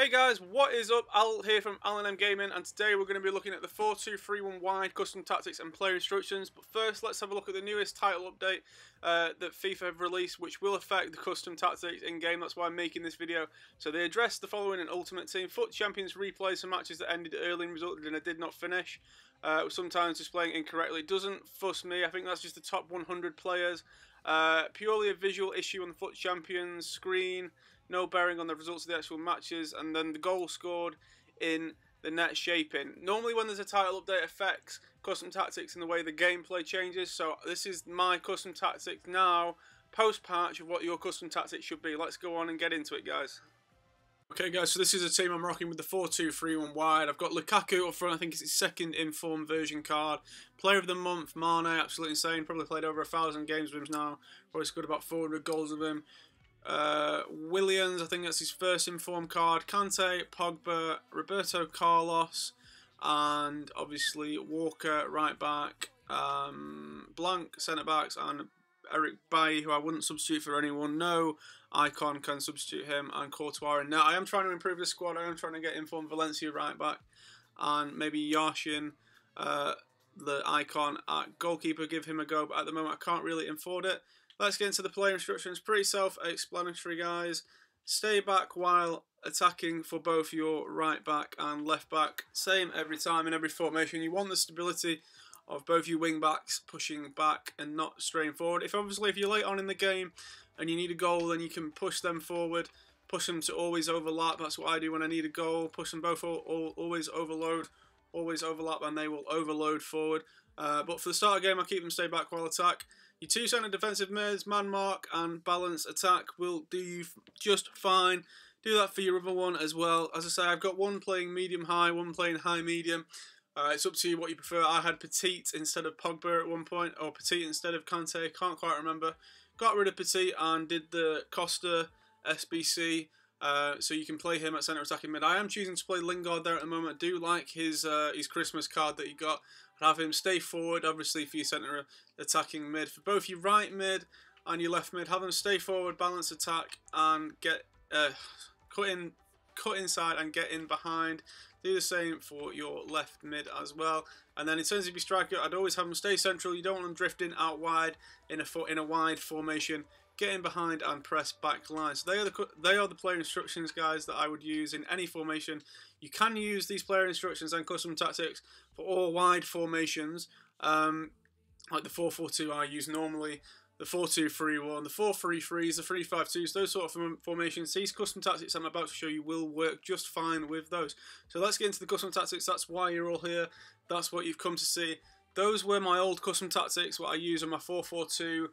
Hey guys, what is up? Al here from Al&Em Gaming, and today we're going to be looking at the 4-2-3-1 wide custom tactics and player instructions. But first, let's have a look at the newest title update that FIFA have released, which will affect the custom tactics in game. That's why I'm making this video. So they address the following in Ultimate Team: FUT Champions replays some matches that ended early and resulted in a did not finish. Sometimes displaying incorrectly. Doesn't fuss me. I think that's just the top 100 players. Purely a visual issue on the FUT Champions screen. No bearing on the results of the actual matches, and then the goal scored in the net shaping. Normally when there's a title update, affects custom tactics in the way the gameplay changes. So this is my custom tactics now, post-patch, of what your custom tactics should be. Let's go on and get into it, guys. Okay guys, so this is a team I'm rocking with the 4-2-3-1 wide. I've got Lukaku up front. I think it's his second informed version card. Player of the month, Mane, absolutely insane. Probably played over 1,000 games with him now. Probably scored about 400 goals with him. Williams, I think that's his first informed card. Kante, Pogba, Roberto Carlos, and obviously Walker, right back, Blanc, centre backs, and Eric Bailly, who I wouldn't substitute for anyone. No icon can substitute him, and Courtois. Now I am trying to improve the squad. I am trying to get informed Valencia right back, and maybe Yashin, the icon at goalkeeper, give him a go. But at the moment I can't really afford it. Let's get into the player instructions. Pretty self-explanatory, guys. Stay back while attacking for both your right back and left back. Same every time in every formation. You want the stability of both your wing backs pushing back and not straying forward. If you're late on in the game and you need a goal, then you can push them forward. Push them to always overlap. That's what I do when I need a goal. Push them both always overload. Always overlap, and they will overload forward. But for the start of the game, I keep them stay back while attack. Your two centre defensive mids, man mark and balance attack, will do you just fine. Do that for your other one as well. As I say, I've got one playing medium high, one playing high medium. It's up to you what you prefer. I had Petite instead of Pogba at one point, or Petite instead of Kante, can't quite remember. Got rid of Petite and did the Costa SBC. So you can play him at centre attacking mid. I am choosing to play Lingard there at the moment. I do like his Christmas card that he got. I'd have him stay forward, obviously, for your centre attacking mid. For both your right mid and your left mid, have them stay forward, balance attack, and get cut inside and get in behind. Do the same for your left mid as well. And then in terms of your striker, I'd always have them stay central. You don't want them drifting out wide in a wide formation. Get in behind and press back line. So they are the player instructions, guys, that I would use in any formation. You can use these player instructions and custom tactics for all wide formations, like the 4-4-2 I use normally, the 4-2-3-1, the 4-3-3s, the 3-5-2s, those sort of formations. These custom tactics I'm about to show you will work just fine with those. So let's get into the custom tactics. That's why you're all here. That's what you've come to see. Those were my old custom tactics, what I use on my 4-4-2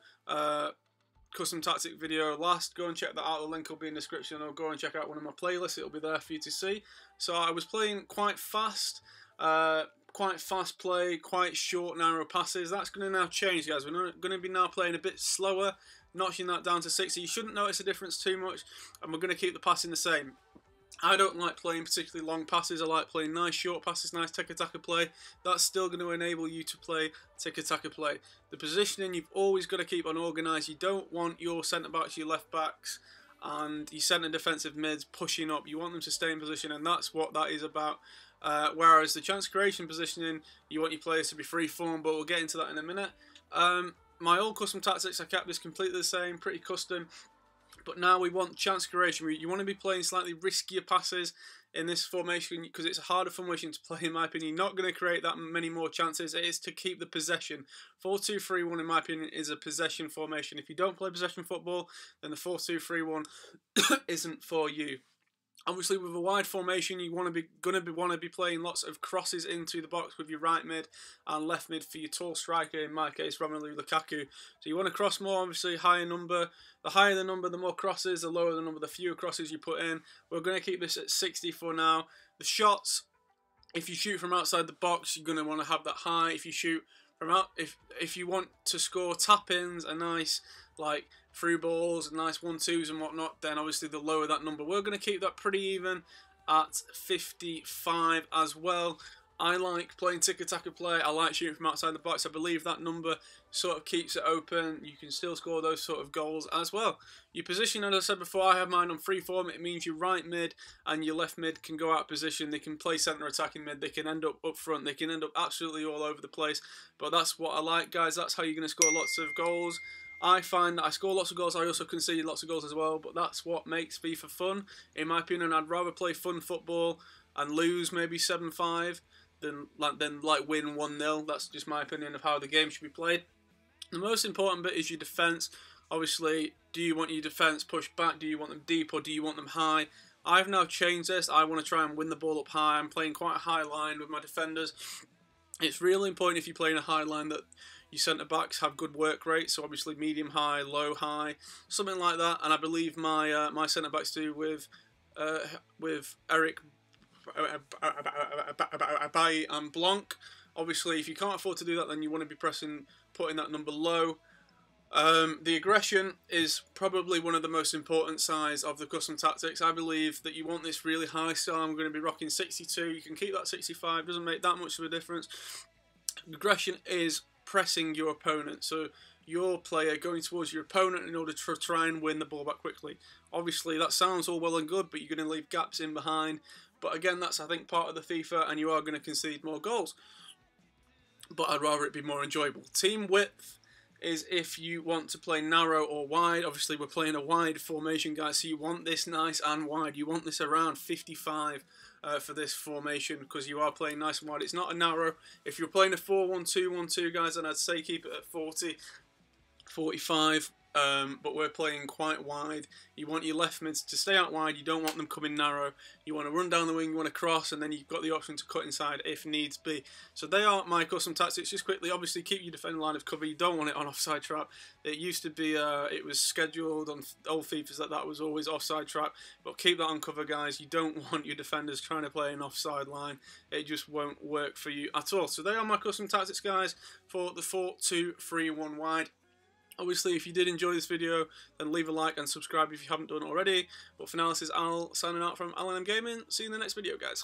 custom tactic video last. Go and check that out. The link will be in the description, or go and check out one of my playlists. It'll be there for you to see. So I was playing quite fast play, quite short, narrow passes. That's going to now change, guys. We're going to be now playing a bit slower, notching that down to 60. You shouldn't notice a difference too much, and we're going to keep the passing the same. I don't like playing particularly long passes. I like playing nice short passes, nice tiki-taka play. That's still going to enable you to play tiki-taka play. The positioning, you've always got to keep on organised. You don't want your centre-backs, your left-backs, and your centre defensive mids pushing up. You want them to stay in position, and that's what that is about. Whereas the chance creation positioning, you want your players to be free form, but we'll get into that in a minute. My old custom tactics, I kept this completely the same, pretty custom. But now we want chance creation. You want to be playing slightly riskier passes in this formation because it's a harder formation to play, in my opinion. You're not going to create that many more chances. It is to keep the possession. 4-2-3-1, in my opinion, is a possession formation. If you don't play possession football, then the 4-2-3-1 isn't for you. Obviously, with a wide formation, you want to be playing lots of crosses into the box with your right mid and left mid for your tall striker. In my case, Romelu Lukaku. So you want to cross more. Obviously, higher number. The higher the number, the more crosses. The lower the number, the fewer crosses you put in. We're going to keep this at 60 for now. The shots, if you shoot from outside the box, you're going to want to have that high. If you shoot from out, if you want to score tap-ins, a nice like through balls, nice 1-2s and whatnot, then obviously the lower that number. We're going to keep that pretty even at 55 as well. I like playing tiki-taka play. I like shooting from outside the box. I believe that number sort of keeps it open. You can still score those sort of goals as well. Your position, as I said before, I have mine on free form. It means your right mid and your left mid can go out of position. They can play centre attacking mid. They can end up front. They can end up absolutely all over the place. But that's what I like, guys. That's how you're going to score lots of goals. I find that I score lots of goals. I also concede lots of goals as well. But that's what makes FIFA fun. In my opinion, I'd rather play fun football and lose maybe 7-5 than win 1-0. That's just my opinion of how the game should be played. The most important bit is your defence. Obviously, do you want your defence pushed back? Do you want them deep or do you want them high? I've now changed this. I want to try and win the ball up high. I'm playing quite a high line with my defenders. It's really important if you're playing a high line that your centre-backs have good work rate. So obviously medium high, low high, something like that. And I believe my my centre-backs do with Eric Abayi and Blanc. Obviously, if you can't afford to do that, then you want to be putting that number low. The aggression is probably one of the most important sides of the custom tactics. I believe that you want this really high, so I'm going to be rocking 62. You can keep that 65, doesn't make that much of a difference. Aggression is pressing your opponent, so your player going towards your opponent in order to try and win the ball back quickly. Obviously, that sounds all well and good, but you're going to leave gaps in behind. But again, that's, I think, part of the FIFA, and you are going to concede more goals. But I'd rather it be more enjoyable. Team width is if you want to play narrow or wide. Obviously, we're playing a wide formation, guys, so you want this nice and wide. You want this around 55 for this formation because you are playing nice and wide. It's not a narrow. If you're playing a 4-1-2-1-2, guys, then I'd say keep it at 40, 45. But we're playing quite wide. You want your left mids to stay out wide. You don't want them coming narrow. You want to run down the wing, you want to cross, and then you've got the option to cut inside if needs be. So they are my custom tactics. Just quickly, obviously keep your defending line of cover. You don't want it on offside trap. It used to be, it was scheduled on old FIFAs that was always offside trap. But keep that on cover, guys. You don't want your defenders trying to play an offside line. It just won't work for you at all. So they are my custom tactics, guys, for the 4-2-3-1 wide. Obviously, if you did enjoy this video, then leave a like and subscribe if you haven't done already. But for now, this is Al signing out from Al&Em Gaming. See you in the next video, guys.